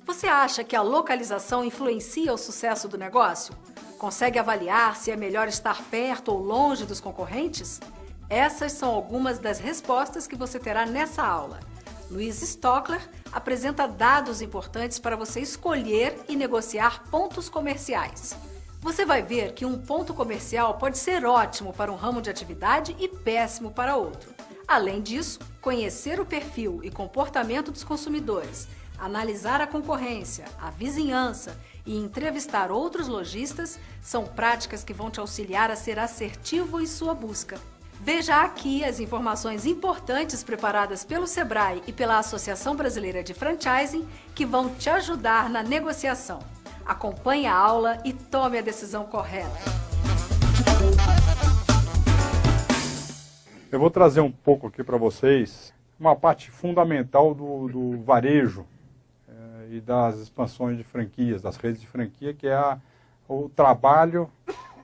Você acha que a localização influencia o sucesso do negócio? Consegue avaliar se é melhor estar perto ou longe dos concorrentes? Essas são algumas das respostas que você terá nessa aula. Luiz Stockler apresenta dados importantes para você escolher e negociar pontos comerciais. Você vai ver que um ponto comercial pode ser ótimo para um ramo de atividade e péssimo para outro. Além disso, conhecer o perfil e comportamento dos consumidores, analisar a concorrência, a vizinhança e entrevistar outros lojistas são práticas que vão te auxiliar a ser assertivo em sua busca. Veja aqui as informações importantes preparadas pelo Sebrae e pela Associação Brasileira de Franchising que vão te ajudar na negociação. Acompanhe a aula e tome a decisão correta. Eu vou trazer um pouco aqui para vocês uma parte fundamental do varejo e das expansões de franquias, das redes de franquia, que é o trabalho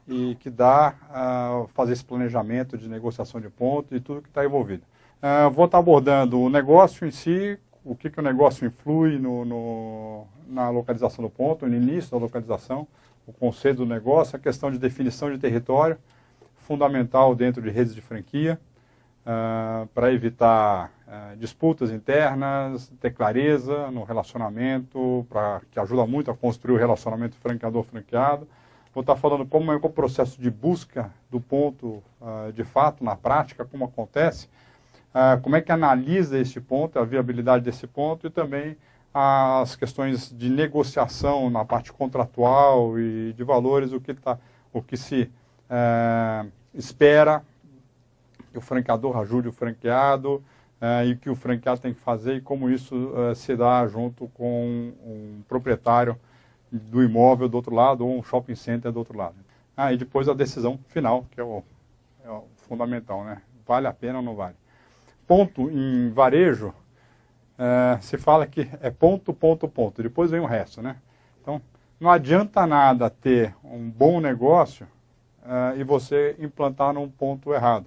e que dá a fazer esse planejamento de negociação de pontos e tudo que está envolvido. Vou estar abordando o negócio em si, o que o negócio influi na localização do ponto, no início da localização, o conceito do negócio, a questão de definição de território, fundamental dentro de redes de franquia, para evitar disputas internas, ter clareza no relacionamento, que ajuda muito a construir o relacionamento franqueador-franqueado. Vou estar falando como é o processo de busca do ponto de fato, na prática, como acontece, como é que analisa esse ponto, a viabilidade desse ponto e também as questões de negociação na parte contratual e de valores, o que se espera que o franqueador ajude o franqueado e o que o franqueado tem que fazer e como isso se dá junto com um proprietário do imóvel do outro lado ou um shopping center do outro lado. E depois a decisão final, que é o fundamental, né? Vale a pena ou não vale? Ponto em varejo, se fala que é ponto, ponto, ponto. Depois vem o resto, né? Então, não adianta nada ter um bom negócio e você implantar num ponto errado.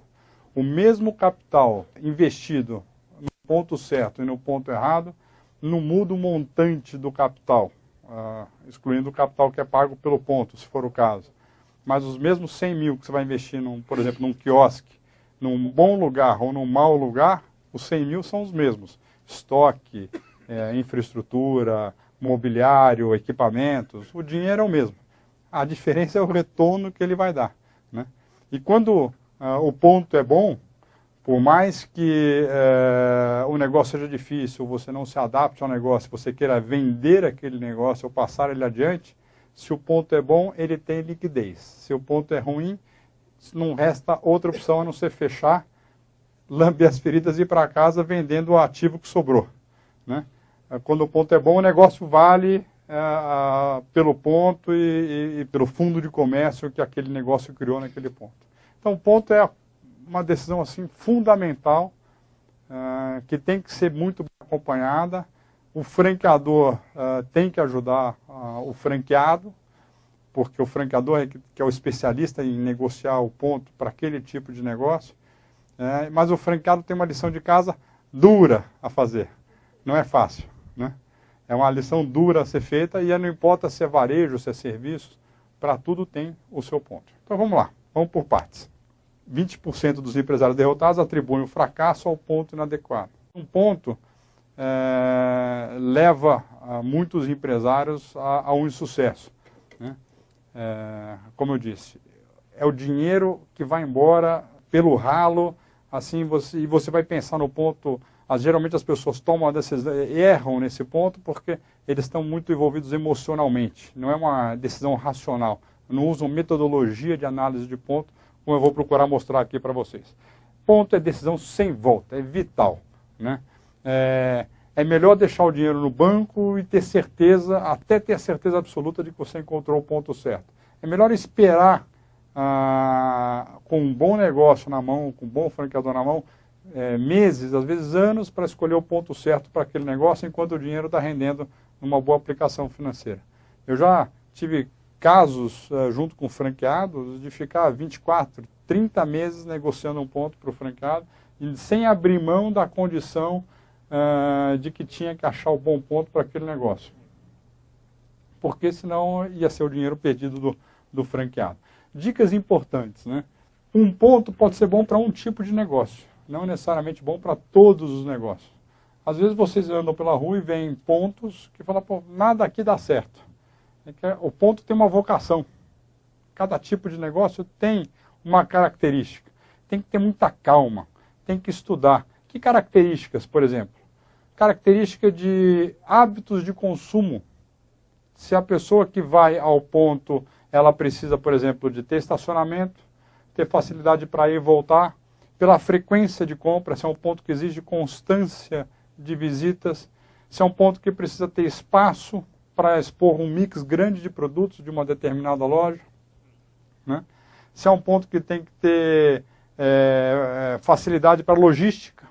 O mesmo capital investido no ponto certo e no ponto errado não muda o montante do capital, excluindo o capital que é pago pelo ponto, se for o caso. Mas os mesmos 100 mil que você vai investir, por exemplo, num quiosque, num bom lugar ou num mau lugar, os 100 mil são os mesmos. Estoque, infraestrutura, mobiliário, equipamentos, o dinheiro é o mesmo. A diferença é o retorno que ele vai dar, né? E quando o ponto é bom, por mais que o negócio seja difícil, você não se adapte ao negócio, você queira vender aquele negócio ou passar ele adiante, se o ponto é bom, ele tem liquidez. Se o ponto é ruim, não resta outra opção a não ser fechar, lamber as feridas e ir para casa vendendo o ativo que sobrou, né? Quando o ponto é bom, o negócio vale pelo ponto e pelo fundo de comércio que aquele negócio criou naquele ponto. Então, o ponto é uma decisão assim, fundamental, que tem que ser muito bem acompanhada. O franqueador tem que ajudar o franqueado, porque o franqueador que é o especialista em negociar o ponto para aquele tipo de negócio. Mas o franqueado tem uma lição de casa dura a fazer. Não é fácil, né? É uma lição dura a ser feita e não importa se é varejo, se é serviço, para tudo tem o seu ponto. Então vamos lá, vamos por partes. 20% dos empresários derrotados atribuem o fracasso ao ponto inadequado. Um ponto leva muitos empresários a um insucesso, né? Como eu disse, é o dinheiro que vai embora pelo ralo, assim, você vai pensar no ponto. Geralmente as pessoas tomam a decisão, erram nesse ponto porque eles estão muito envolvidos emocionalmente, não é uma decisão racional, não usam metodologia de análise de ponto, como eu vou procurar mostrar aqui para vocês. Ponto é decisão sem volta, é vital, né? É melhor deixar o dinheiro no banco e ter certeza, até ter certeza absoluta de que você encontrou o ponto certo. É melhor esperar com um bom negócio na mão, com um bom franqueador na mão, meses, às vezes anos, para escolher o ponto certo para aquele negócio, enquanto o dinheiro está rendendo numa boa aplicação financeira. Eu já tive casos, junto com franqueados, de ficar 24, 30 meses negociando um ponto para o franqueado, sem abrir mão da condição de que tinha que achar o bom ponto para aquele negócio. porque senão ia ser o dinheiro perdido do franqueado. Dicas importantes, né? Um ponto pode ser bom para um tipo de negócio, não necessariamente bom para todos os negócios. Às vezes vocês andam pela rua e veem pontos que falam, pô, nada aqui dá certo. O ponto tem uma vocação. Cada tipo de negócio tem uma característica. Tem que ter muita calma, tem que estudar. Que características, por exemplo? Característica de hábitos de consumo. Se a pessoa que vai ao ponto, ela precisa, por exemplo, de ter estacionamento, ter facilidade para ir e voltar, pela frequência de compra, se é um ponto que exige constância de visitas, se é um ponto que precisa ter espaço para expor um mix grande de produtos de uma determinada loja, né? Se é um ponto que tem que ter facilidade para logística,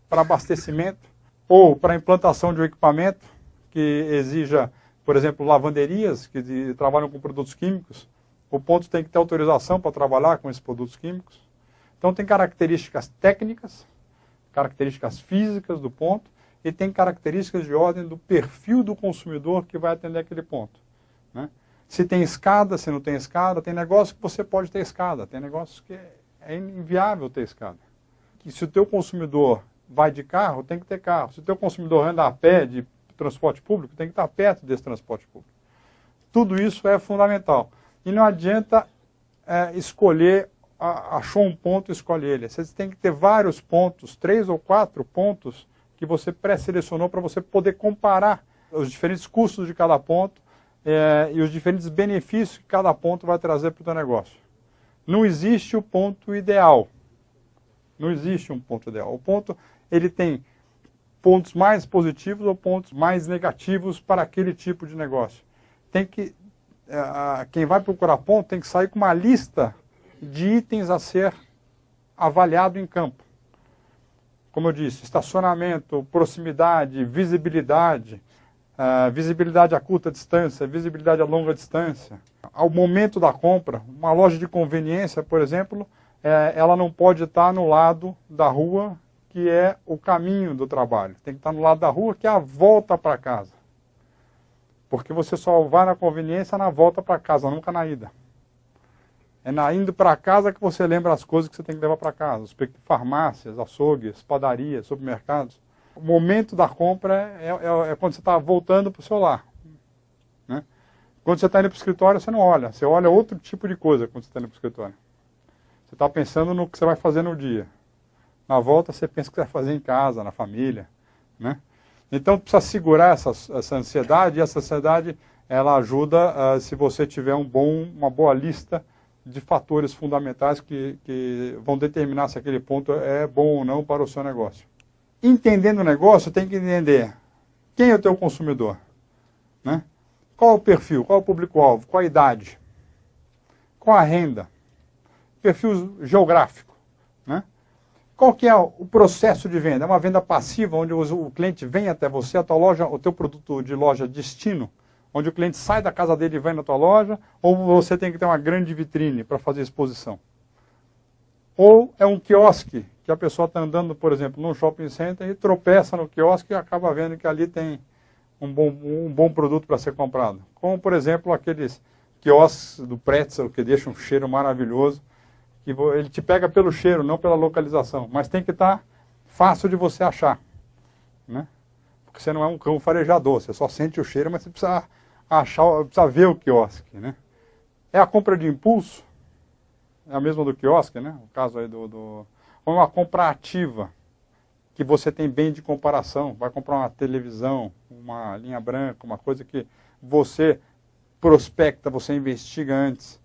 para abastecimento, ou para implantação de um equipamento que exija, por exemplo, lavanderias que trabalham com produtos químicos, o ponto tem que ter autorização para trabalhar com esses produtos químicos. Então tem características técnicas, características físicas do ponto, e tem características de ordem do perfil do consumidor que vai atender aquele ponto, né? Se tem escada, se não tem escada, tem negócio que você pode ter escada, tem negócios que é inviável ter escada. Que se o teu consumidor vai de carro, tem que ter carro. Se o teu consumidor anda a pé de transporte público, tem que estar perto desse transporte público. Tudo isso é fundamental. E não adianta escolher, achou um ponto, escolhe ele. Você tem que ter vários pontos, 3 ou 4 pontos que você pré-selecionou para você poder comparar os diferentes custos de cada ponto e os diferentes benefícios que cada ponto vai trazer para o teu negócio. Não existe o ponto ideal. Não existe um ponto ideal. O ponto, ele tem pontos mais positivos ou pontos mais negativos para aquele tipo de negócio. Quem vai procurar ponto tem que sair com uma lista de itens a ser avaliado em campo. Como eu disse, estacionamento, proximidade, visibilidade, visibilidade a curta distância, visibilidade a longa distância. Ao momento da compra, uma loja de conveniência, por exemplo, ela não pode estar no lado da rua que é o caminho do trabalho. Tem que estar no lado da rua que é a volta para casa. Porque você só vai na conveniência na volta para casa, nunca na ida. É na indo para casa que você lembra as coisas que você tem que levar para casa. Farmácias, açougues, padarias, supermercados. O momento da compra é quando você está voltando para o seu lar, né? Quando você está indo para o escritório, você não olha. Você olha outro tipo de coisa quando você está indo para o escritório. Você está pensando no que você vai fazer no dia. Na volta, você pensa o que você vai fazer em casa, na família, né? Então, precisa segurar essa ansiedade, e essa ansiedade, ela ajuda se você tiver uma boa lista de fatores fundamentais que vão determinar se aquele ponto é bom ou não para o seu negócio. Entendendo o negócio, tem que entender quem é o teu consumidor, né? Qual é o perfil, qual é o público-alvo, qual a idade, qual a renda, perfil geográfico, né? Qual que é o processo de venda? É uma venda passiva, onde o cliente vem até você, a tua loja, o teu produto de loja destino, onde o cliente sai da casa dele e vai na tua loja, ou você tem que ter uma grande vitrine para fazer exposição? Ou é um quiosque, que a pessoa está andando, por exemplo, num shopping center e tropeça no quiosque e acaba vendo que ali tem um bom produto para ser comprado. Como, por exemplo, aqueles quiosques do Pretzel, que deixam um cheiro maravilhoso, que ele te pega pelo cheiro, não pela localização, mas tem que estar fácil de você achar, né? Porque você não é um cão farejador, você só sente o cheiro, mas você precisa precisa ver o quiosque, né? É a compra de impulso, é a mesma do quiosque, né? O caso aí ou uma compra ativa, que você tem bem de comparação, vai comprar uma televisão, uma linha branca, uma coisa que você prospecta, você investiga antes,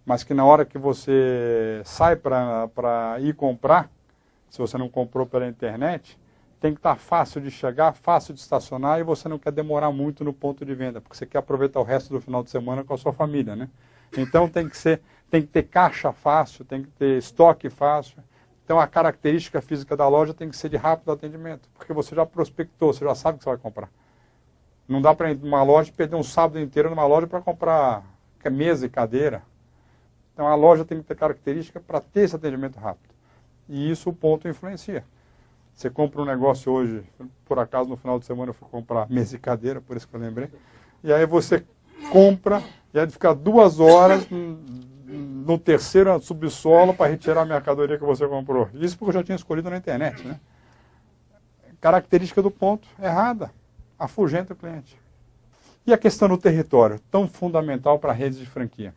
mas que na hora que você sai para ir comprar, se você não comprou pela internet, tem que estar fácil de chegar, fácil de estacionar, e você não quer demorar muito no ponto de venda, porque você quer aproveitar o resto do final de semana com a sua família, né? Então tem que ter caixa fácil, tem que ter estoque fácil. Então a característica física da loja tem que ser de rápido atendimento, porque você já prospectou, você já sabe o que você vai comprar. Não dá para ir numa loja e perder um sábado inteiro numa loja para comprar mesa e cadeira. Então a loja tem que ter característica para ter esse atendimento rápido. E isso o ponto influencia. Você compra um negócio hoje, por acaso no final de semana eu fui comprar mesa e cadeira, por isso que eu lembrei. E aí você compra e aí de ficar 2 horas no terceiro subsolo para retirar a mercadoria que você comprou. Isso porque eu já tinha escolhido na internet, né? Característica do ponto errada, afugenta o cliente. E a questão do território, tão fundamental para redes de franquia.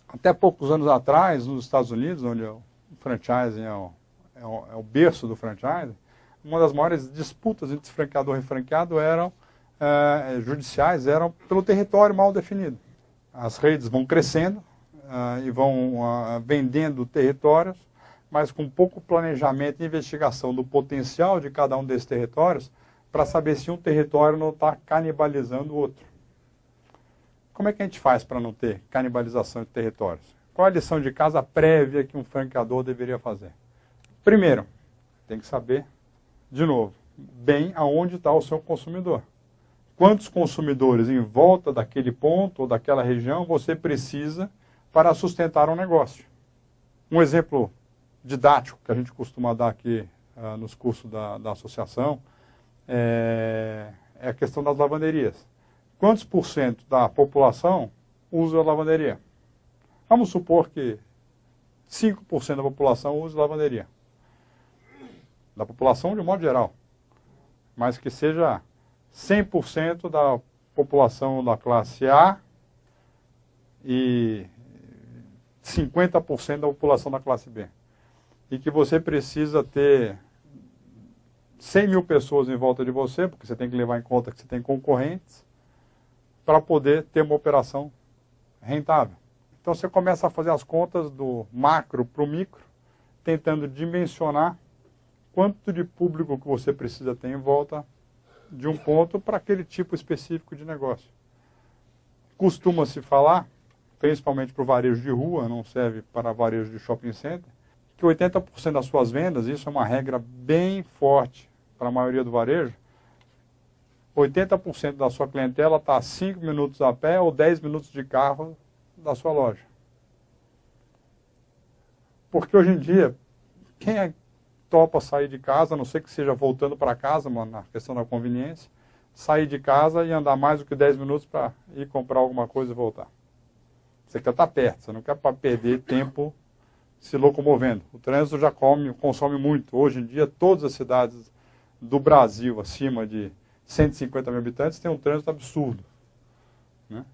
Até poucos anos atrás, nos Estados Unidos, onde o franchising é o berço do franchising, uma das maiores disputas entre franqueador e franqueado judiciais eram pelo território mal definido. As redes vão crescendo e vão vendendo territórios, mas com pouco planejamento e investigação do potencial de cada um desses territórios para saber se um território não está canibalizando o outro. Como é que a gente faz para não ter canibalização de territórios? Qual a lição de casa prévia que um franqueador deveria fazer? Primeiro, tem que saber, de novo, bem aonde está o seu consumidor. Quantos consumidores em volta daquele ponto ou daquela região você precisa para sustentar um negócio? Um exemplo didático que a gente costuma dar aqui nos cursos da associação é a questão das lavanderias. Quantos por cento da população usa a lavanderia? Vamos supor que 5% da população use lavanderia. Da população de um modo geral. Mas que seja 100% da população da classe A e 50% da população da classe B. E que você precisa ter 100 mil pessoas em volta de você, porque você tem que levar em conta que você tem concorrentes, para poder ter uma operação rentável. Então você começa a fazer as contas do macro para o micro, tentando dimensionar quanto de público que você precisa ter em volta de um ponto para aquele tipo específico de negócio. Costuma-se falar, principalmente para o varejo de rua, não serve para varejo de shopping center, que 80% das suas vendas, isso é uma regra bem forte para a maioria do varejo, 80% da sua clientela está a 5 minutos a pé ou 10 minutos de carro da sua loja. Porque hoje em dia, quem topa sair de casa, a não ser que seja voltando para casa, mano, na questão da conveniência, sair de casa e andar mais do que 10 minutos para ir comprar alguma coisa e voltar. Você quer estar perto, você não quer perder tempo se locomovendo. O trânsito já consome muito. Hoje em dia, todas as cidades do Brasil, acima de 150 mil habitantes, têm um trânsito absurdo, né?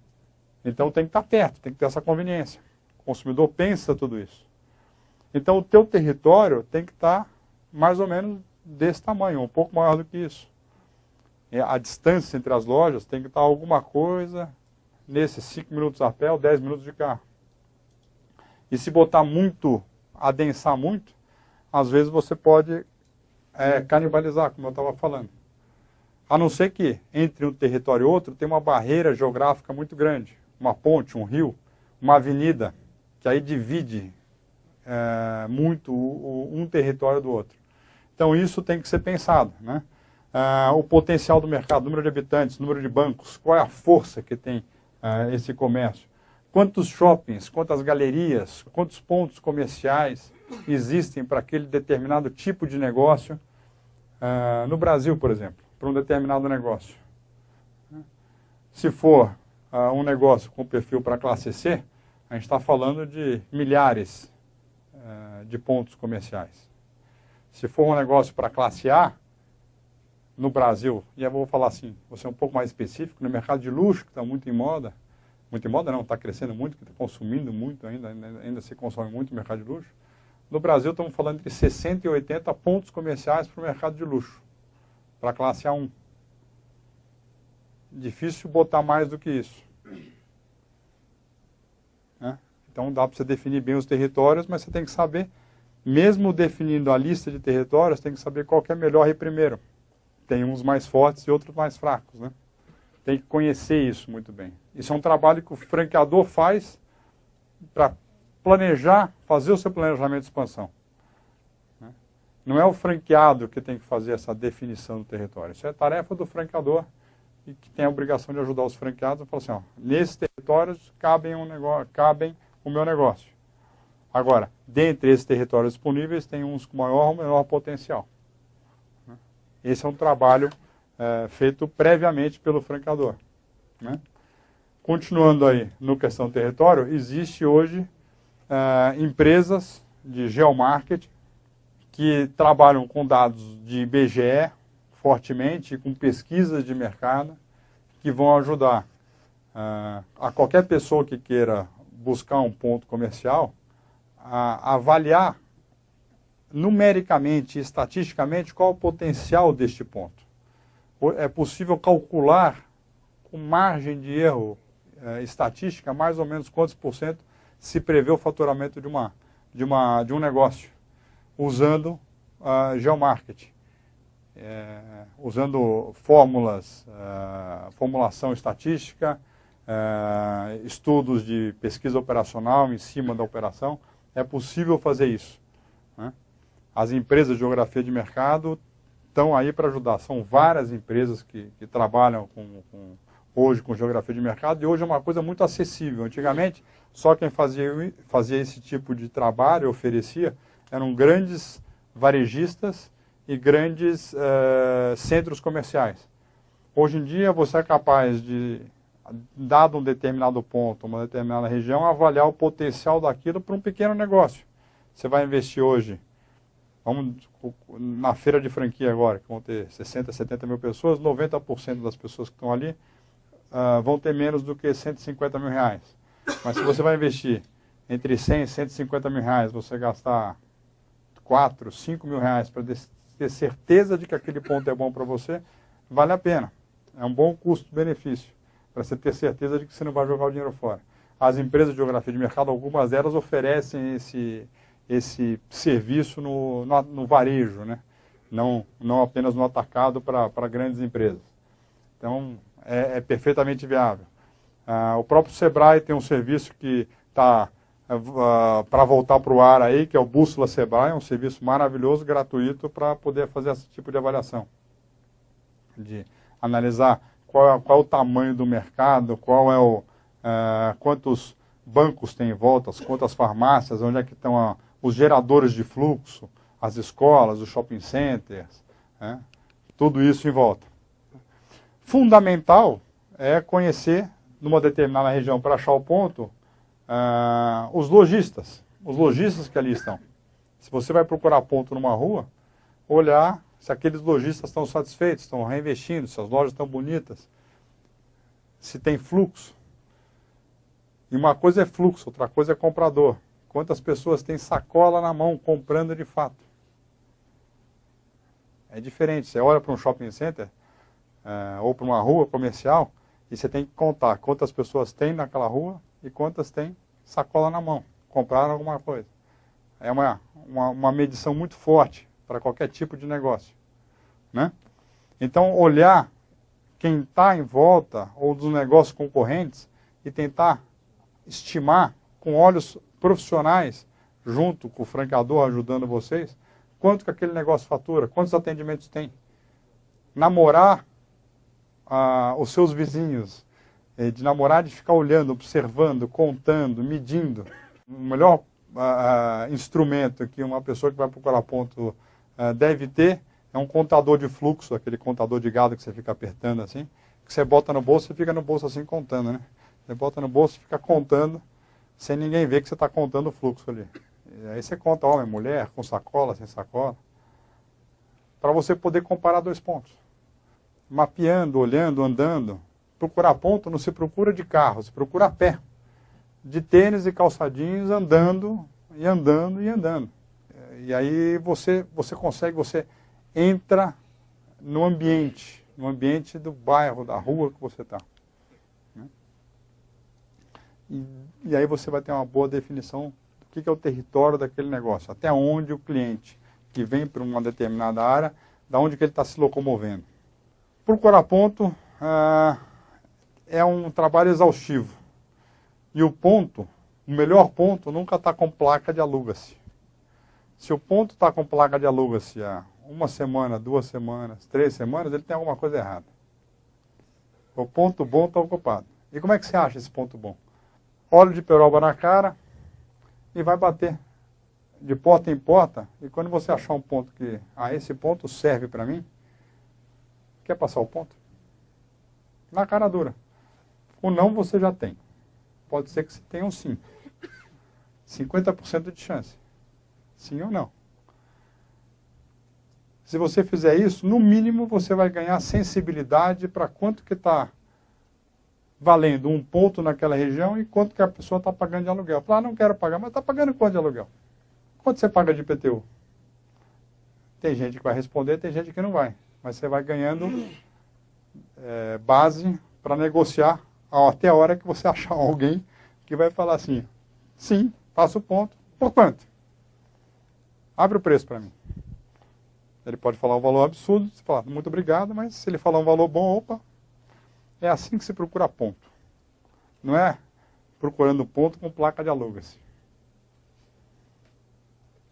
Então tem que estar perto, tem que ter essa conveniência. O consumidor pensa tudo isso. Então o teu território tem que estar mais ou menos desse tamanho, um pouco maior do que isso. A distância entre as lojas tem que estar alguma coisa nesses 5 minutos a pé ou 10 minutos de carro. E se botar muito, adensar muito, às vezes você pode canibalizar, como eu estava falando. A não ser que entre um território e outro tem uma barreira geográfica muito grande. Uma ponte, um rio, uma avenida, que aí divide muito um território do outro. Então isso tem que ser pensado, né? O potencial do mercado, número de habitantes, número de bancos, qual é a força que tem esse comércio? Quantos shoppings, quantas galerias, quantos pontos comerciais existem para aquele determinado tipo de negócio no Brasil, por exemplo, para um determinado negócio. Se for um negócio com perfil para a classe C, a gente está falando de milhares de pontos comerciais. Se for um negócio para a classe A, no Brasil, e eu vou falar assim, vou ser um pouco mais específico, no mercado de luxo, que está muito em moda não, está crescendo muito, que está consumindo muito ainda se consome muito no mercado de luxo. No Brasil estamos falando de 60 e 80 pontos comerciais para o mercado de luxo, para a classe A1. Difícil botar mais do que isso. Né? Então dá para você definir bem os territórios, mas você tem que saber, mesmo definindo a lista de territórios, tem que saber qual que é melhor ir primeiro. Tem uns mais fortes e outros mais fracos, né? Tem que conhecer isso muito bem. Isso é um trabalho que o franqueador faz para planejar, fazer o seu planejamento de expansão. Né? Não é o franqueado que tem que fazer essa definição do território. Isso é tarefa do franqueador e que tem a obrigação de ajudar os franqueados a falar assim, ó, nesses territórios cabem o meu negócio. Agora, dentre esses territórios disponíveis, tem uns com maior ou menor potencial. Esse é um trabalho feito previamente pelo franqueador. Né? Continuando aí no questão território, existe hoje empresas de geomarketing que trabalham com dados de IBGE fortemente, com pesquisas de mercado, que vão ajudar a qualquer pessoa que queira buscar um ponto comercial a avaliar numericamente e estatisticamente qual o potencial deste ponto. É possível calcular com margem de erro estatística mais ou menos quantos por cento se prevê o faturamento de um negócio, usando geomarketing, usando formulação estatística, estudos de pesquisa operacional em cima da operação. É possível fazer isso, né? As empresas de geografia de mercado estão aí para ajudar. São várias empresas que trabalham hoje com geografia de mercado, e hoje é uma coisa muito acessível. Antigamente, só quem fazia esse tipo de trabalho, oferecia, eram grandes varejistas e grandes centros comerciais. Hoje em dia, você é capaz de, dado um determinado ponto, uma determinada região, avaliar o potencial daquilo para um pequeno negócio. Você vai investir hoje, vamos na feira de franquia agora, que vão ter 60, 70 mil pessoas, 90% das pessoas que estão ali vão ter menos do que 150 mil reais. Mas se você vai investir entre 100 e 150 mil reais, você gastar 4, 5 mil reais para ter certeza de que aquele ponto é bom para você, vale a pena. É um bom custo-benefício, para você ter certeza de que você não vai jogar o dinheiro fora. As empresas de geografia de mercado, algumas delas oferecem esse serviço no varejo, né? Não apenas no atacado para grandes empresas. Então, é perfeitamente viável. O próprio Sebrae tem um serviço que está para voltar para o ar aí, que é o Bússola Sebrae, um serviço maravilhoso, gratuito, para poder fazer esse tipo de avaliação. De analisar qual é o tamanho do mercado, quantos bancos tem em volta, quantas farmácias, onde é que estão os geradores de fluxo, as escolas, os shopping centers, né? Tudo isso em volta. Fundamental é conhecer, numa determinada região, para achar o ponto, os lojistas que ali estão. Se você vai procurar ponto numa rua, olhar se aqueles lojistas estão satisfeitos, estão reinvestindo, se as lojas estão bonitas, se tem fluxo. E uma coisa é fluxo, outra coisa é comprador. Quantas pessoas têm sacola na mão comprando de fato? É diferente. Você olha para um shopping center ou para uma rua comercial e você tem que contar quantas pessoas tem naquela rua e quantas têm sacola na mão, compraram alguma coisa. É uma medição muito forte para qualquer tipo de negócio, né? Então, olhar quem está em volta ou dos negócios concorrentes e tentar estimar com olhos profissionais, junto com o franqueador ajudando vocês, quanto que aquele negócio fatura, quantos atendimentos tem. Namorar os seus vizinhos, de namorar, de ficar olhando, observando, contando, medindo. O melhor instrumento que uma pessoa que vai procurar ponto deve ter é um contador de fluxo, aquele contador de gado que você fica apertando assim, que você bota no bolso e fica no bolso assim contando, né? Você bota no bolso e fica contando, sem ninguém ver que você está contando o fluxo ali. E aí você conta homem, mulher, com sacola, sem sacola, para você poder comparar dois pontos. Mapeando, olhando, andando. Procurar ponto não se procura de carro, se procura a pé. De tênis e calçadinhos, andando, e andando, e andando. E aí você consegue, você entra no ambiente do bairro, da rua que você está. E aí você vai ter uma boa definição do que é o território daquele negócio, até onde o cliente que vem para uma determinada área, da onde que ele está se locomovendo. Procurar ponto é um trabalho exaustivo. E o melhor ponto nunca está com placa de aluga-se. Se o ponto está com placa de aluga-se há 1 semana, 2 semanas, 3 semanas, ele tem alguma coisa errada. O ponto bom está ocupado. E como é que você acha esse ponto bom? Óleo de peroba na cara e vai bater de porta em porta. E quando você achar um ponto que, esse ponto serve para mim, quer passar o ponto? Na cara dura. O não você já tem. Pode ser que você tenha um sim. 50% de chance. Sim ou não. Se você fizer isso, no mínimo você vai ganhar sensibilidade para quanto que está valendo um ponto naquela região e quanto que a pessoa está pagando de aluguel. Fala, não quero pagar, mas está pagando quanto de aluguel? Quanto você paga de IPTU? Tem gente que vai responder, tem gente que não vai. Mas você vai ganhando base para negociar até a hora que você achar alguém que vai falar assim, sim, passa o ponto, por quanto? Abre o preço para mim. Ele pode falar um valor absurdo, você fala, muito obrigado, mas se ele falar um valor bom, opa, é assim que se procura ponto. Não é procurando ponto com placa de alugas.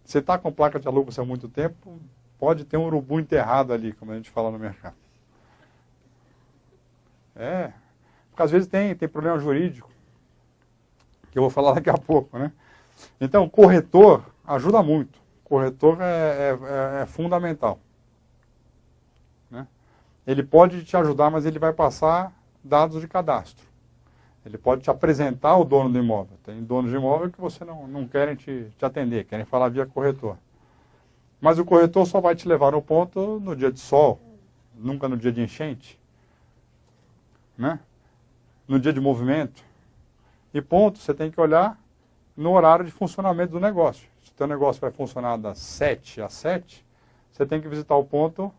Você está com placa de alugas há muito tempo, pode ter um urubu enterrado ali, como a gente fala no mercado. Porque às vezes tem problema jurídico, que eu vou falar daqui a pouco, né? Então, corretor ajuda muito. Corretor é fundamental. Né? Ele pode te ajudar, mas ele vai passar dados de cadastro. Ele pode te apresentar o dono do imóvel. Tem donos de imóvel que você não querem te atender, querem falar via corretor. Mas o corretor só vai te levar no ponto no dia de sol, nunca no dia de enchente, né? No dia de movimento. E ponto, você tem que olhar no horário de funcionamento do negócio. Se o teu negócio vai funcionar das 7 às 7, você tem que visitar o ponto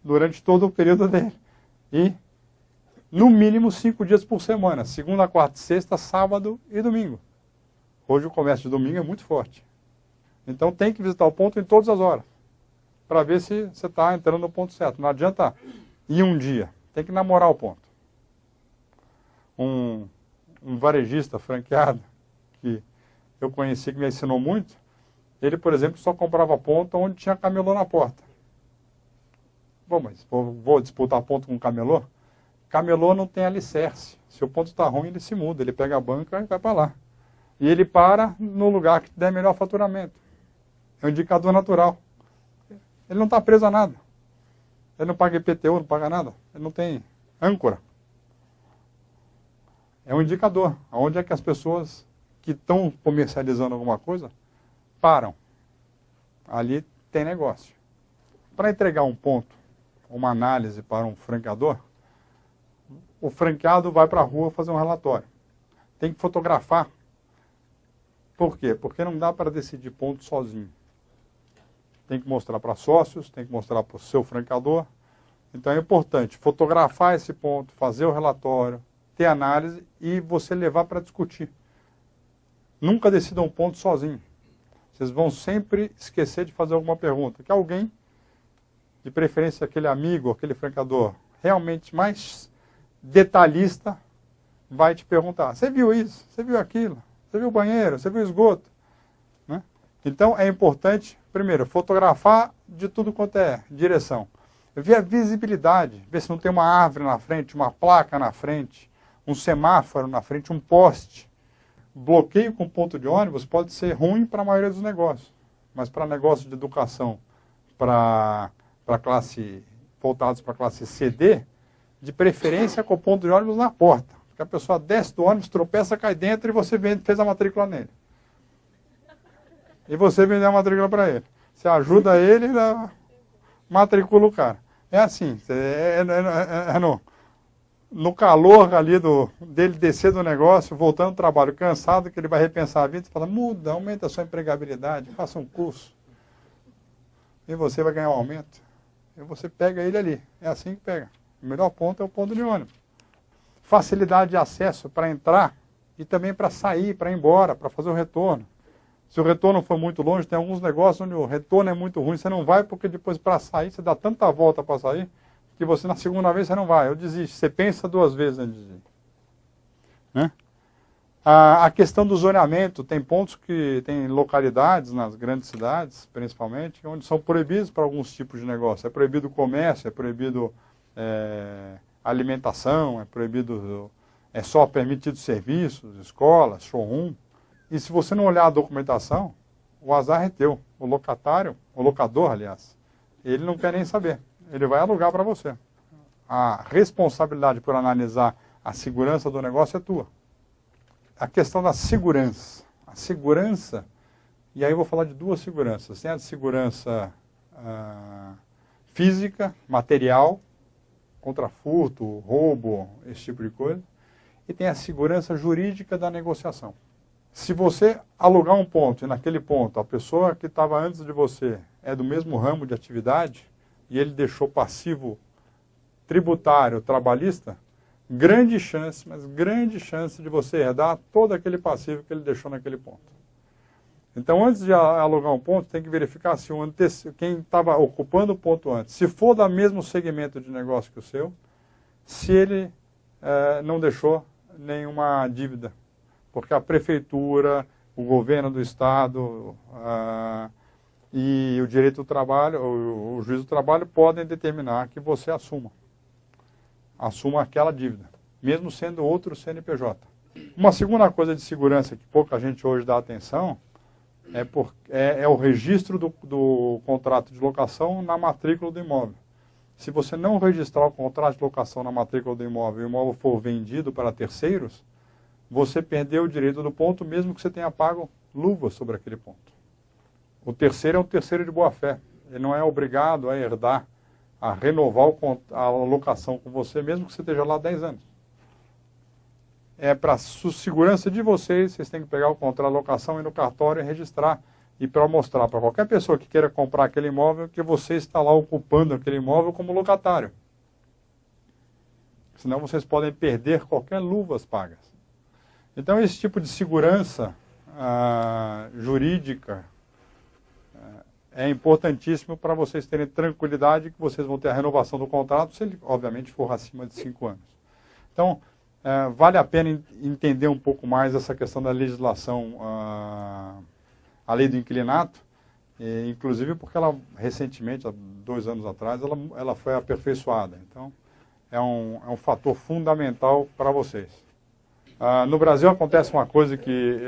durante todo o período dele. E, no mínimo, 5 dias por semana. Segunda, quarta, sexta, sábado e domingo. Hoje o comércio de domingo é muito forte. Então tem que visitar o ponto em todas as horas. Para ver se você está entrando no ponto certo. Não adianta ir um dia. Tem que namorar o ponto. Um varejista franqueado que eu conheci, que me ensinou muito, ele, por exemplo, só comprava ponto onde tinha camelô na porta. Bom, mas vou disputar ponto com camelô? Camelô não tem alicerce. Se o ponto está ruim, ele se muda. Ele pega a banca e vai para lá. E ele para no lugar que der melhor faturamento. É um indicador natural. Ele não está preso a nada. Ele não paga IPTU, não paga nada. Ele não tem âncora. É um indicador. Onde é que as pessoas que estão comercializando alguma coisa param. Ali tem negócio. Para entregar um ponto, uma análise para um franqueador, o franqueado vai para a rua fazer um relatório. Tem que fotografar. Por quê? Porque não dá para decidir ponto sozinho. Tem que mostrar para sócios, tem que mostrar para o seu franqueador. Então é importante fotografar esse ponto, fazer o relatório, ter análise e você levar para discutir. Nunca decida um ponto sozinho. Vocês vão sempre esquecer de fazer alguma pergunta. Que alguém, de preferência aquele amigo, aquele franqueador, realmente mais detalhista, vai te perguntar. Você viu isso? Você viu aquilo? Você viu o banheiro? Você viu o esgoto? Né? Então é importante, primeiro, fotografar de tudo quanto é direção. Ver a visibilidade, ver se não tem uma árvore na frente, uma placa na frente, um semáforo na frente, um poste. Bloqueio com ponto de ônibus pode ser ruim para a maioria dos negócios, mas para negócios de educação, para classe, voltados para a classe CD, de preferência com o ponto de ônibus na porta. Porque a pessoa desce do ônibus, tropeça, cai dentro e você fez a matrícula nele. E você vendeu a matrícula para ele. Você ajuda ele e matricula o cara. É assim, no calor ali dele descer do negócio, voltando do trabalho, cansado, que ele vai repensar a vida, você fala, muda, aumenta a sua empregabilidade, faça um curso. E você vai ganhar um aumento. E você pega ele ali. É assim que pega. O melhor ponto é o ponto de ônibus. Facilidade de acesso para entrar e também para sair, para ir embora, para fazer o retorno. Se o retorno for muito longe, tem alguns negócios onde o retorno é muito ruim, você não vai porque depois para sair, você dá tanta volta para sair, que você na segunda vez você não vai. Eu desisto. Você pensa 2 vezes antes de desistir. Né? A questão do zoneamento, tem pontos que tem localidades nas grandes cidades, principalmente, onde são proibidos para alguns tipos de negócio. É proibido o comércio, é proibido alimentação, é proibido, é só permitido serviços, escolas, showroom. E se você não olhar a documentação, o azar é teu. O locador, aliás, ele não quer nem saber. Ele vai alugar para você. A responsabilidade por analisar A segurança do negócio é tua. A questão da segurança. A segurança, e aí eu vou falar de duas seguranças. Tem a segurança física, material, contra furto, roubo, esse tipo de coisa. E tem a segurança jurídica da negociação. Se você alugar um ponto e naquele ponto a pessoa que estava antes de você é do mesmo ramo de atividade e ele deixou passivo tributário, trabalhista, grande chance, mas grande chance de você herdar todo aquele passivo que ele deixou naquele ponto. Então, antes de alugar um ponto, tem que verificar se quem estava ocupando o ponto antes, se for do mesmo segmento de negócio que o seu, se ele não deixou nenhuma dívida. Porque a prefeitura, o governo do estado e o direito do trabalho, o juiz do trabalho podem determinar que você assuma aquela dívida, mesmo sendo outro CNPJ. Uma segunda coisa de segurança que pouca gente hoje dá atenção é o registro do contrato de locação na matrícula do imóvel. Se você não registrar o contrato de locação na matrícula do imóvel e o imóvel for vendido para terceiros, você perdeu o direito do ponto, mesmo que você tenha pago luvas sobre aquele ponto. O terceiro é um terceiro de boa-fé. Ele não é obrigado a herdar, a renovar a locação com você, mesmo que você esteja lá 10 anos. É para segurança de vocês têm que pegar o contrato de locação e ir no cartório e registrar. E para mostrar para qualquer pessoa que queira comprar aquele imóvel que você está lá ocupando aquele imóvel como locatário. Senão vocês podem perder qualquer luvas pagas. Então, esse tipo de segurança jurídica é importantíssimo para vocês terem tranquilidade que vocês vão ter a renovação do contrato, se ele, obviamente, for acima de 5 anos. Então, vale a pena entender um pouco mais essa questão da legislação, a lei do inquilinato, inclusive porque ela, recentemente, há 2 anos atrás, ela foi aperfeiçoada. Então, é um fator fundamental para vocês. No Brasil acontece uma coisa que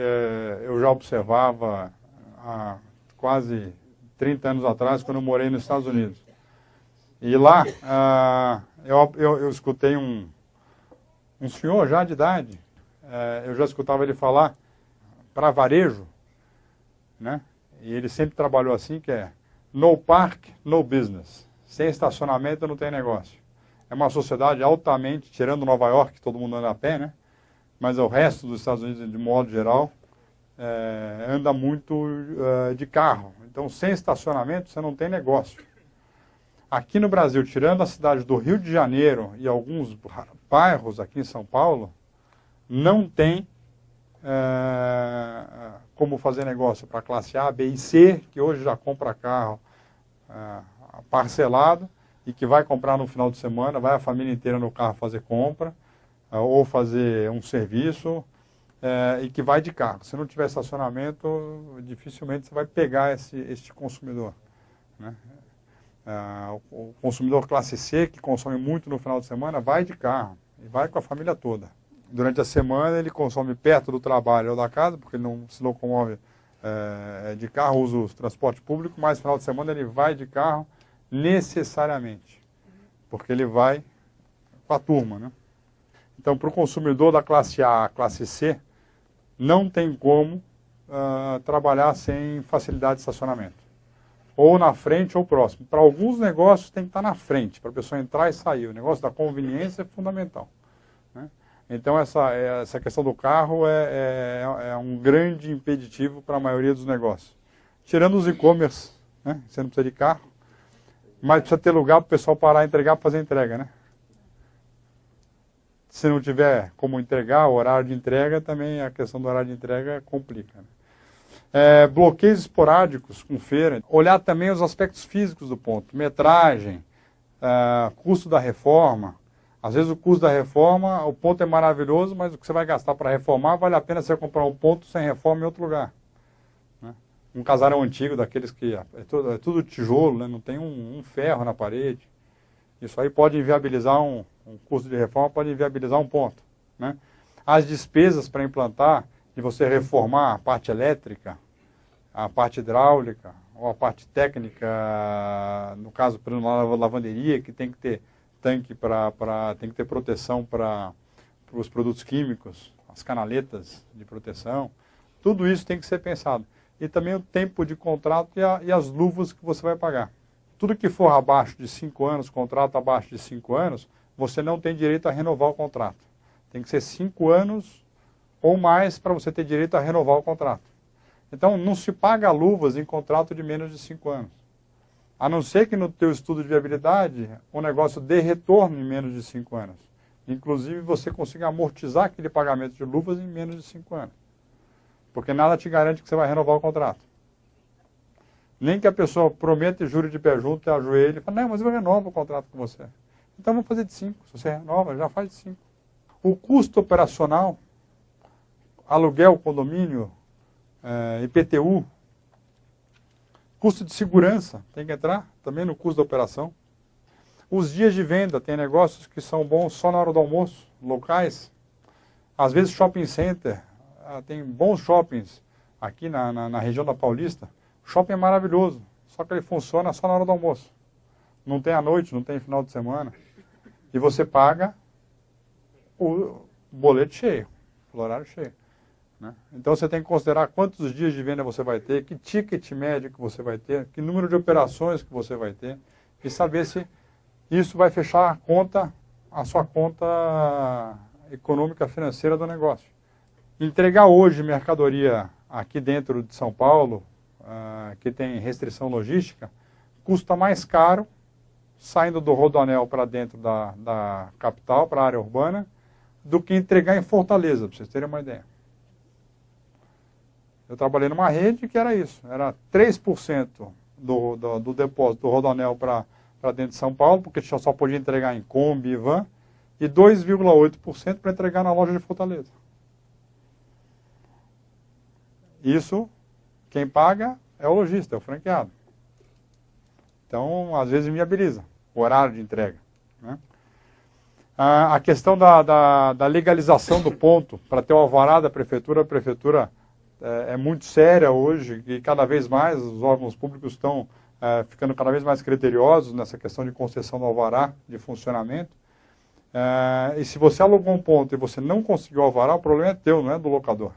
eu já observava há quase 30 anos atrás, quando eu morei nos Estados Unidos. E lá eu escutei um senhor já de idade, eu já escutava ele falar para varejo, né? E ele sempre trabalhou assim, que é no park, no business. Sem estacionamento não tem negócio. É uma sociedade altamente, tirando Nova York, que todo mundo anda a pé, né? Mas o resto dos Estados Unidos, de modo geral, anda muito de carro. Então, sem estacionamento, você não tem negócio. Aqui no Brasil, tirando a cidade do Rio de Janeiro e alguns bairros aqui em São Paulo, não tem como fazer negócio para classe A, B e C, que hoje já compra carro parcelado e que vai comprar no final de semana, vai a família inteira no carro fazer compra, ou fazer um serviço, e que vai de carro. Se não tiver estacionamento, dificilmente você vai pegar este consumidor, né? O consumidor classe C, que consome muito no final de semana, vai de carro, e vai com a família toda. Durante a semana ele consome perto do trabalho ou da casa, porque ele não se locomove de carro, usa o transporte público, mas no final de semana ele vai de carro necessariamente, porque ele vai com a turma, né? Então, para o consumidor da classe A, classe C, não tem como trabalhar sem facilidade de estacionamento. Ou na frente ou próximo. Para alguns negócios tem que estar na frente, para a pessoa entrar e sair. O negócio da conveniência é fundamental, né? Então, essa questão do carro é um grande impeditivo para a maioria dos negócios. Tirando os e-commerce, né? Você não precisa de carro, mas precisa ter lugar para o pessoal parar, entregar, para fazer entrega, né? Se não tiver como entregar, o horário de entrega, também a questão do horário de entrega complica, né? Bloqueios esporádicos com feira. Olhar também os aspectos físicos do ponto. Metragem, custo da reforma. Às vezes o custo da reforma, o ponto é maravilhoso, mas o que você vai gastar para reformar, vale a pena você comprar um ponto sem reforma em outro lugar, né? Um casarão antigo, daqueles que é tudo tijolo, né? Não tem um ferro na parede. Isso aí pode inviabilizar um custo de reforma, pode inviabilizar um ponto, né? As despesas para implantar, de você reformar a parte elétrica, a parte hidráulica, ou a parte técnica, no caso, por exemplo, na lavanderia, que tem que ter tanque tem que ter proteção para os produtos químicos, as canaletas de proteção, tudo isso tem que ser pensado. E também o tempo de contrato e as luvas que você vai pagar. Tudo que for abaixo de 5 anos, contrato abaixo de 5 anos, você não tem direito a renovar o contrato. Tem que ser 5 anos ou mais para você ter direito a renovar o contrato. Então, não se paga luvas em contrato de menos de 5 anos. A não ser que no teu estudo de viabilidade, o negócio dê retorno em menos de 5 anos. Inclusive, você consiga amortizar aquele pagamento de luvas em menos de 5 anos. Porque nada te garante que você vai renovar o contrato. Nem que a pessoa prometa e jure de pé junto e ajoelhe e fala, não, mas eu renovo o contrato com você. Então, vamos fazer de 5. Se você renova, já faz de 5. O custo operacional, aluguel, condomínio, IPTU, custo de segurança, tem que entrar também no custo da operação. Os dias de venda, tem negócios que são bons só na hora do almoço, locais. Às vezes shopping center, tem bons shoppings aqui na região da Paulista. O shopping é maravilhoso, só que ele funciona só na hora do almoço. Não tem à noite, não tem final de semana. E você paga o boleto cheio, o horário cheio. Né? Então você tem que considerar quantos dias de venda você vai ter, que ticket médio que você vai ter, que número de operações que você vai ter, e saber se isso vai fechar a sua conta econômica financeira do negócio. Entregar hoje mercadoria aqui dentro de São Paulo, que tem restrição logística, custa mais caro saindo do Rodoanel para dentro da capital, para a área urbana, do que entregar em Fortaleza, para vocês terem uma ideia. Eu trabalhei numa rede que era isso, era 3% do depósito do Rodoanel para dentro de São Paulo, porque só podia entregar em Kombi e van, e 2,8% para entregar na loja de Fortaleza. Isso, quem paga é o lojista, é o franqueado. Então, às vezes, inviabiliza o horário de entrega. Né? A questão da legalização do ponto, para ter o alvará da prefeitura, a prefeitura é muito séria hoje, e cada vez mais os órgãos públicos estão ficando cada vez mais criteriosos nessa questão de concessão do alvará de funcionamento. E se você alugou um ponto e você não conseguiu o alvará, o problema é teu, não é do locador.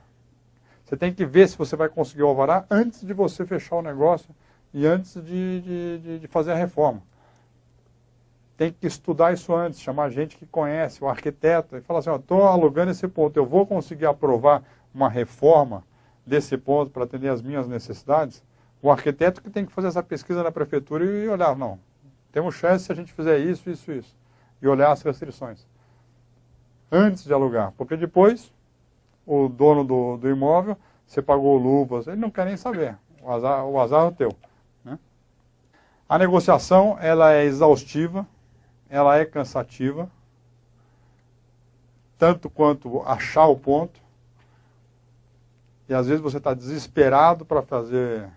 Você tem que ver se você vai conseguir o alvará antes de você fechar o negócio e antes de fazer a reforma. Tem que estudar isso antes, chamar gente que conhece, o arquiteto, e falar assim, estou alugando esse ponto, eu vou conseguir aprovar uma reforma desse ponto para atender as minhas necessidades? O arquiteto que tem que fazer essa pesquisa na prefeitura e olhar, não, temos chance se a gente fizer isso, isso, isso. E olhar as restrições. Antes de alugar, porque depois o dono do imóvel, você pagou luvas, ele não quer nem saber, o azar é o teu. Né? A negociação, ela é exaustiva, ela é cansativa, tanto quanto achar o ponto, e às vezes você está desesperado para fazer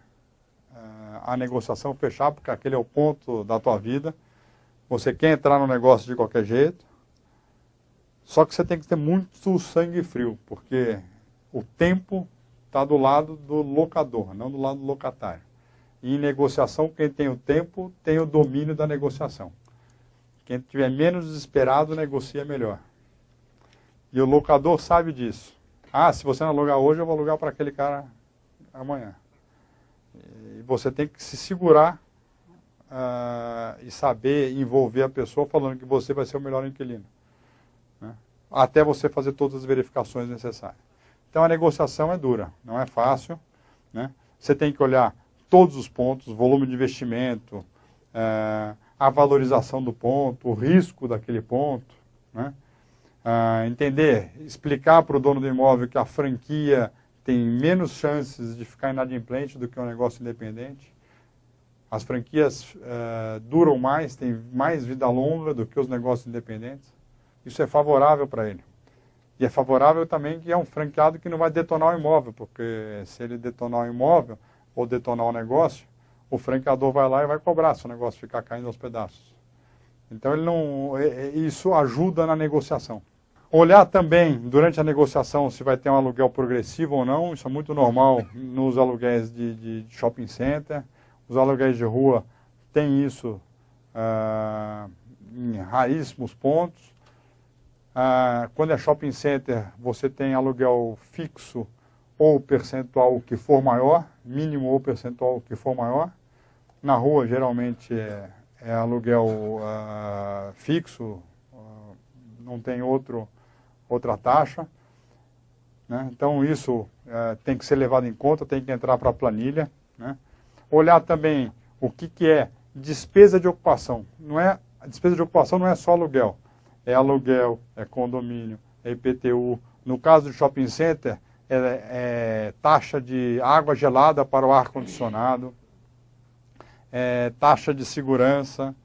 a negociação fechar, porque aquele é o ponto da tua vida, você quer entrar no negócio de qualquer jeito, só que você tem que ter muito sangue frio, porque o tempo está do lado do locador, não do lado do locatário. E em negociação, quem tem o tempo tem o domínio da negociação. Quem estiver menos desesperado, negocia melhor. E o locador sabe disso. Se você não alugar hoje, eu vou alugar para aquele cara amanhã. E você tem que se segurar e saber envolver a pessoa falando que você vai ser o melhor inquilino. Né? Até você fazer todas as verificações necessárias. Então a negociação é dura, não é fácil. Né? Você tem que olhar todos os pontos, o volume de investimento, a valorização do ponto, o risco daquele ponto. Né? Entender, explicar para o dono do imóvel que a franquia tem menos chances de ficar inadimplente do que um negócio independente. As franquias duram mais, têm mais vida longa do que os negócios independentes. Isso é favorável para ele. E é favorável também que é um franqueado que não vai detonar o imóvel, porque se ele detonar o imóvel ou detonar o negócio, o franqueador vai lá e vai cobrar se o negócio ficar caindo aos pedaços. Então isso ajuda na negociação. Olhar também, durante a negociação, se vai ter um aluguel progressivo ou não. Isso é muito normal nos aluguéis de shopping center. Os aluguéis de rua têm isso em raríssimos pontos. Quando é shopping center, você tem aluguel fixo ou percentual que for maior, mínimo ou percentual que for maior. Na rua, geralmente, é aluguel fixo, não tem outra taxa, né? Então, isso tem que ser levado em conta, tem que entrar para a planilha, né? Olhar também o que é despesa de ocupação. A despesa de ocupação não é só aluguel. É aluguel, é condomínio, é IPTU. No caso do shopping center, é taxa de água gelada para o ar-condicionado, taxa de segurança,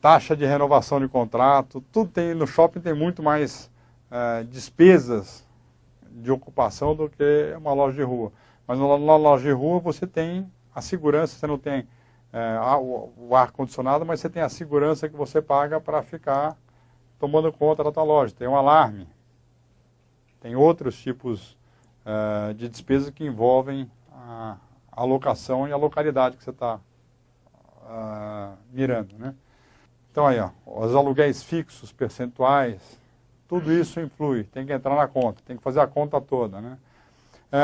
taxa de renovação de contrato. Tudo tem, no shopping tem muito mais despesas de ocupação do que uma loja de rua. Mas na loja de rua você tem a segurança, você não tem o ar-condicionado, mas você tem a segurança que você paga para ficar tomando conta da tua loja. Tem um alarme, tem outros tipos de despesas que envolvem a locação e a localidade que você está mirando, né? Então aí, os aluguéis fixos, percentuais, tudo isso influi, tem que entrar na conta, tem que fazer a conta toda, né?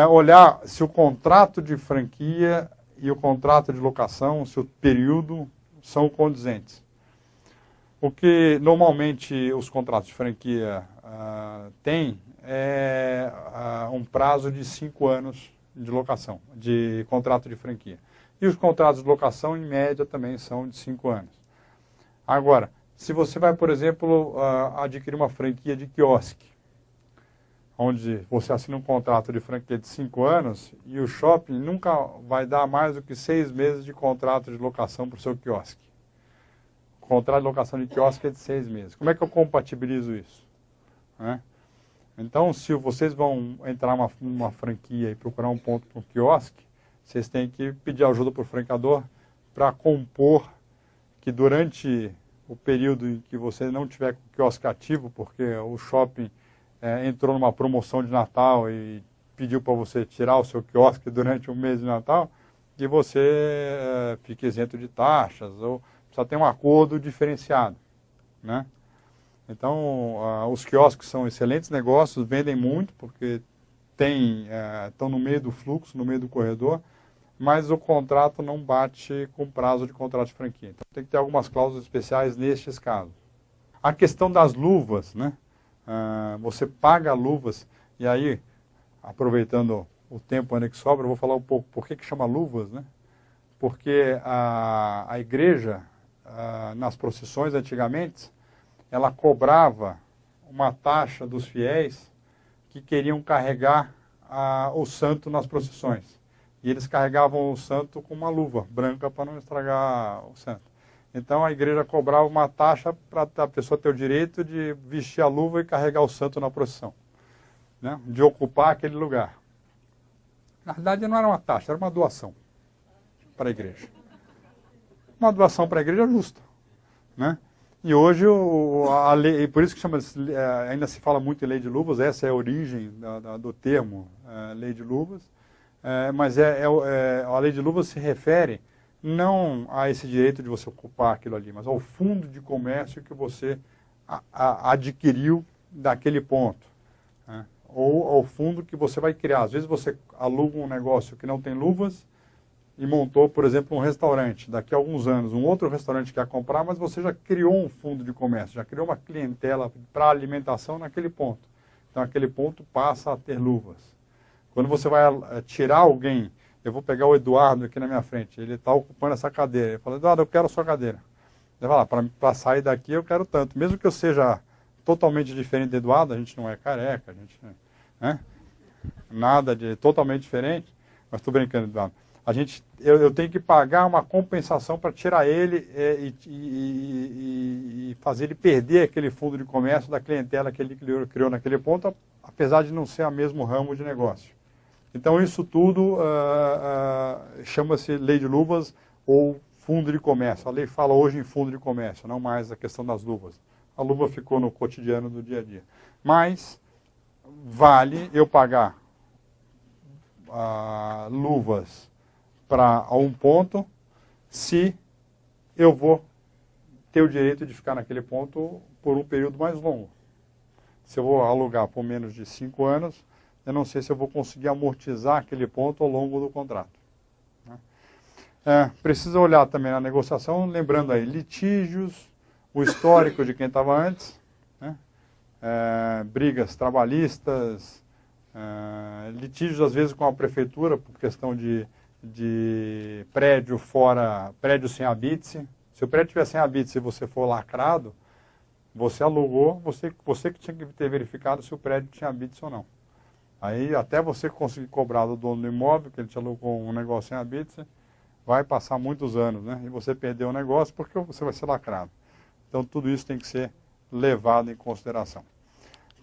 Olhar se o contrato de franquia e o contrato de locação, se o período são condizentes. O que normalmente os contratos de franquia têm é um prazo de 5 anos de locação, de contrato de franquia. E os contratos de locação, em média, também são de 5 anos. Agora, se você vai, por exemplo, adquirir uma franquia de quiosque, onde você assina um contrato de franquia de 5 anos e o shopping nunca vai dar mais do que 6 meses de contrato de locação para o seu quiosque. O contrato de locação de quiosque é de 6 meses. Como é que eu compatibilizo isso? Então, se vocês vão entrar numa franquia e procurar um ponto para um quiosque, vocês têm que pedir ajuda para o franqueador para compor que durante o período em que você não tiver com o quiosque ativo, porque o shopping entrou numa promoção de Natal e pediu para você tirar o seu quiosque durante o mês de Natal, que você fique isento de taxas, ou precisa ter um acordo diferenciado, né? Então, os quiosques são excelentes negócios, vendem muito, porque estão no meio do fluxo, no meio do corredor, mas o contrato não bate com o prazo de contrato de franquia. Então, tem que ter algumas cláusulas especiais nestes casos. A questão das luvas, né? Você paga luvas, e aí, aproveitando o tempo ainda que sobra, eu vou falar um pouco por que chama luvas, né? Porque a igreja, nas procissões antigamente, ela cobrava uma taxa dos fiéis que queriam carregar o santo nas procissões. E eles carregavam o santo com uma luva branca para não estragar o santo. Então a igreja cobrava uma taxa para a pessoa ter o direito de vestir a luva e carregar o santo na procissão, né? De ocupar aquele lugar. Na verdade não era uma taxa, era uma doação para a igreja. Uma doação para a igreja justa, né? E hoje a lei, por isso que ainda se fala muito em lei de luvas, essa é a origem do termo lei de luvas, mas a lei de luvas se refere não a esse direito de você ocupar aquilo ali, mas ao fundo de comércio que você adquiriu daquele ponto, né? Ou ao fundo que você vai criar. Às vezes você aluga um negócio que não tem luvas e montou, por exemplo, um restaurante. Daqui a alguns anos, um outro restaurante quer comprar, mas você já criou um fundo de comércio, já criou uma clientela para alimentação naquele ponto. Então, aquele ponto passa a ter luvas. Quando você vai tirar alguém, eu vou pegar o Eduardo aqui na minha frente, ele está ocupando essa cadeira. Ele fala, Eduardo, eu quero a sua cadeira. Ele vai lá, para sair daqui eu quero tanto. Mesmo que eu seja totalmente diferente do Eduardo, a gente não é careca, a gente, né? Nada de totalmente diferente, mas estou brincando, Eduardo. Eu tenho que pagar uma compensação para tirar ele e fazer ele perder aquele fundo de comércio da clientela que ele criou naquele ponto, apesar de não ser o mesmo ramo de negócio. Então isso tudo chama-se lei de luvas ou fundo de comércio. A lei fala hoje em fundo de comércio, não mais a questão das luvas. A luva ficou no cotidiano do dia a dia. Mas vale eu pagar luvas para um ponto, se eu vou ter o direito de ficar naquele ponto por um período mais longo. Se eu vou alugar por menos de 5 anos, eu não sei se eu vou conseguir amortizar aquele ponto ao longo do contrato. Precisa olhar também na negociação, lembrando aí, litígios, o histórico de quem estava antes, né? Brigas trabalhistas, litígios às vezes com a prefeitura por questão de prédio sem habite-se. Se o prédio tiver sem habite-se e você for lacrado, você alugou, você que tinha que ter verificado se o prédio tinha habite-se ou não. Aí até você conseguir cobrar do dono do imóvel, que ele te alugou um negócio sem habite-se, vai passar muitos anos, né? E você perdeu o negócio porque você vai ser lacrado. Então tudo isso tem que ser levado em consideração.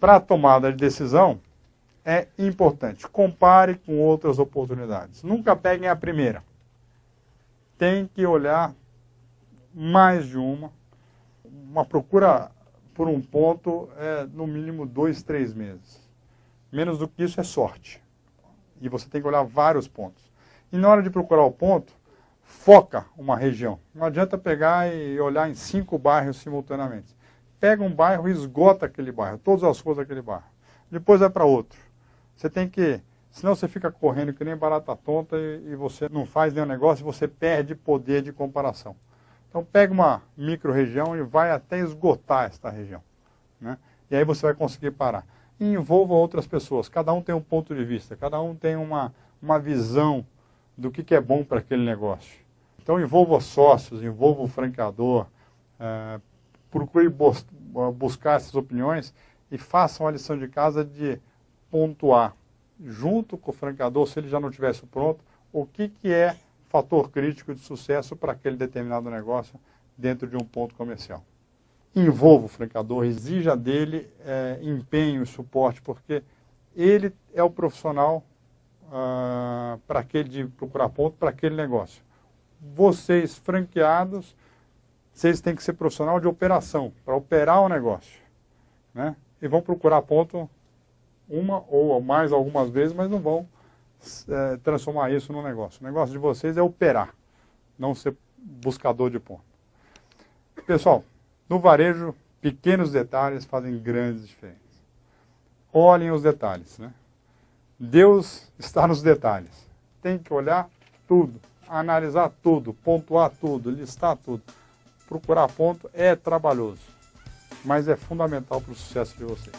Para a tomada de decisão, é importante, compare com outras oportunidades. Nunca peguem a primeira. Tem que olhar mais de uma procura por um ponto no mínimo 2, 3 meses. Menos do que isso é sorte. E você tem que olhar vários pontos. E na hora de procurar o ponto, foca uma região. Não adianta pegar e olhar em 5 bairros simultaneamente. Pega um bairro e esgota aquele bairro, todas as ruas daquele bairro. Depois vai para outro. Você tem que, senão você fica correndo que nem barata tonta e você não faz nenhum negócio e você perde poder de comparação. Então pega uma micro-região e vai até esgotar esta região, né? E aí você vai conseguir parar. E envolva outras pessoas, cada um tem um ponto de vista, cada um tem uma visão do que é bom para aquele negócio. Então envolva sócios, envolva o franqueador, procure buscar essas opiniões e façam a lição de casa de pontuar, junto com o franqueador, se ele já não tivesse pronto, o que é fator crítico de sucesso para aquele determinado negócio dentro de um ponto comercial. Envolva o franqueador, exija dele empenho e suporte, porque ele é o profissional para aquele de procurar ponto para aquele negócio. Vocês, franqueados, vocês têm que ser profissional de operação, para operar o negócio, né? E vão procurar ponto uma ou mais algumas vezes, mas não vão transformar isso num negócio. O negócio de vocês é operar, não ser buscador de ponto. Pessoal, no varejo, pequenos detalhes fazem grandes diferenças. Olhem os detalhes, né? Deus está nos detalhes. Tem que olhar tudo, analisar tudo, pontuar tudo, listar tudo. Procurar ponto é trabalhoso, mas é fundamental para o sucesso de vocês.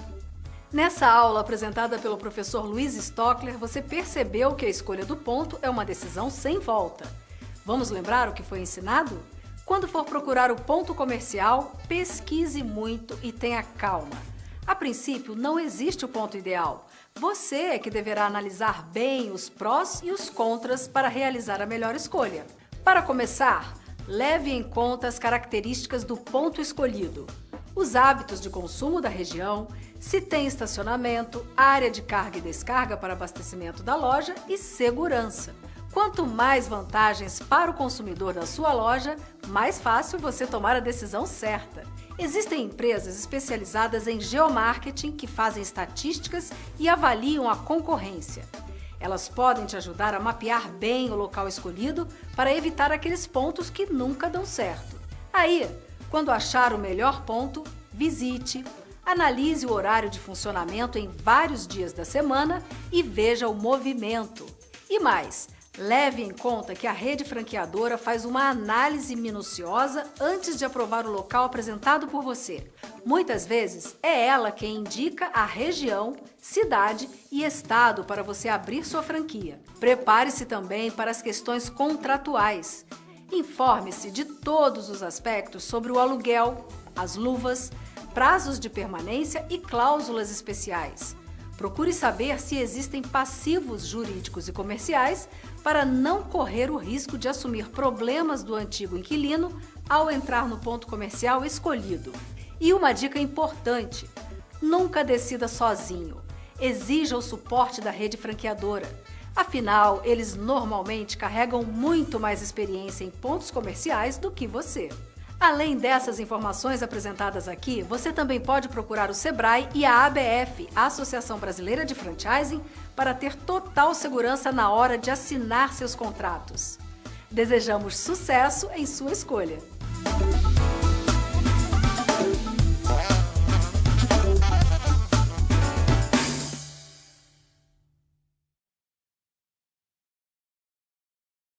Nessa aula apresentada pelo professor Luiz Stockler, você percebeu que a escolha do ponto é uma decisão sem volta. Vamos lembrar o que foi ensinado? Quando for procurar o ponto comercial, pesquise muito e tenha calma. A princípio, não existe o ponto ideal. Você é que deverá analisar bem os prós e os contras para realizar a melhor escolha. Para começar, leve em conta as características do ponto escolhido, os hábitos de consumo da região, se tem estacionamento, área de carga e descarga para abastecimento da loja e segurança. Quanto mais vantagens para o consumidor da sua loja, mais fácil você tomar a decisão certa. Existem empresas especializadas em geomarketing que fazem estatísticas e avaliam a concorrência. Elas podem te ajudar a mapear bem o local escolhido para evitar aqueles pontos que nunca dão certo. Aí, quando achar o melhor ponto, visite, analise o horário de funcionamento em vários dias da semana e veja o movimento. E mais, leve em conta que a rede franqueadora faz uma análise minuciosa antes de aprovar o local apresentado por você. Muitas vezes é ela quem indica a região, cidade e estado para você abrir sua franquia. Prepare-se também para as questões contratuais. Informe-se de todos os aspectos sobre o aluguel, as luvas, prazos de permanência e cláusulas especiais. Procure saber se existem passivos jurídicos e comerciais para não correr o risco de assumir problemas do antigo inquilino ao entrar no ponto comercial escolhido. E uma dica importante: nunca decida sozinho. Exija o suporte da rede franqueadora. Afinal, eles normalmente carregam muito mais experiência em pontos comerciais do que você. Além dessas informações apresentadas aqui, você também pode procurar o Sebrae e a ABF, a Associação Brasileira de Franchising, para ter total segurança na hora de assinar seus contratos. Desejamos sucesso em sua escolha!